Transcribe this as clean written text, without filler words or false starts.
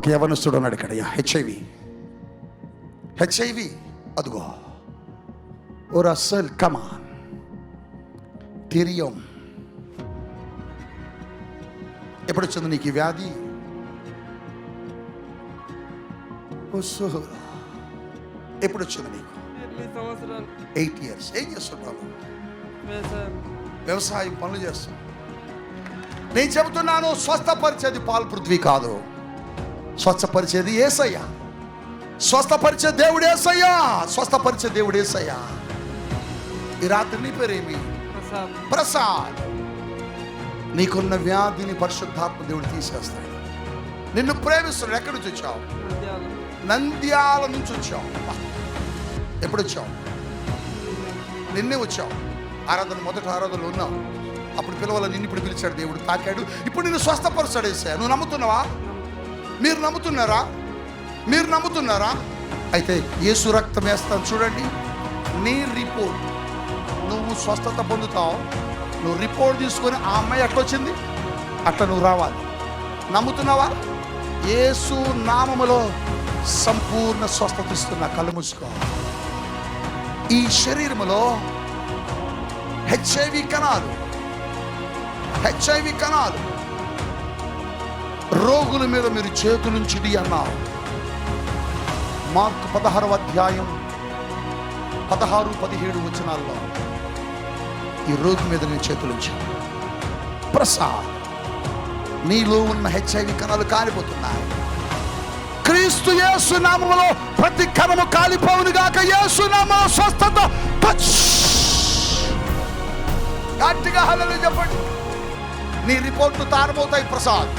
ఒక యవనస్తుడు ఉన్నాడు ఇక్కడ. హెచ్ఐవి అదుగో. ఓ రసల్ కమాన్ తిరియం. ఎప్పుడు వచ్చింది నీకు ఈ వ్యాధి? ఎప్పుడు వచ్చింది నీకు? 8 years. ఏం చేస్తుంటావు? వ్యవసాయం పనులు చేస్తావు. నేను చెబుతున్నాను, స్వస్థపరిచేది పాలు పృథ్వీ కాదు, స్వస్థపరిచేది యేసయ్య. స్వస్థపరిచే దేవుడు యేసయ్య. స్వస్థపరిచే దేవుడు యేసయ్య. ఈ రాత్రి నీ పేరేమి? ప్రసాద్. నీకున్న వ్యాధిని పరిశుద్ధాత్మ దేవుడు తీసేస్తాడు. నిన్ను ప్రేమిస్తున్నాడు. ఎక్కడి నుంచి వచ్చావు? నంద్యాల నుంచి వచ్చావు. ఎప్పుడు వచ్చావు? నిన్నే వచ్చావు. మొదటి ఆరాధనలో ఉన్నావు. అప్పుడు పిలవాలని నిన్ను ఇప్పుడు పిలిచాడు దేవుడు, తాకాడు. ఇప్పుడు నిన్ను స్వస్థపరుస్తాడు యేసయ్య. నువ్వు నమ్ముతున్నావా? మీరు నమ్ముతున్నారా? అయితే యేసు రక్తం వేస్తాను చూడండి. నీ రిపోర్ట్, నువ్వు స్వస్థత పొందుతావు. నువ్వు రిపోర్ట్ తీసుకొని ఆ అమ్మాయి ఎట్లొచ్చింది అట్లా నువ్వు రావాలి. నమ్ముతున్నావా? యేసు నామములో సంపూర్ణ స్వస్థత ఇస్తున్నా. కళ్ళు మూసుకో. ఈ శరీరములో హెచ్ఐవి కణాలు రోగుల మీద మీరు చేతులుంచిడి అన్నారు. మార్కు 16వ అధ్యాయం 16-17 వచనాల్లో ఈ రోగి మీద నేను చేతులుంచాను. ప్రసాద్, నీలో ఉన్న హెచ్ఐవి కణాలు కాలిపోతున్నాయి. క్రీస్తు యేసు నామములో ప్రతి కణము కాలిపోవును గాక. యేసు నామములో స్వస్థత. గట్టిగా హల్లెలూయా చెప్పండి. నీ రిపోర్ట్లు తారబోతాయి. ప్రసాద్,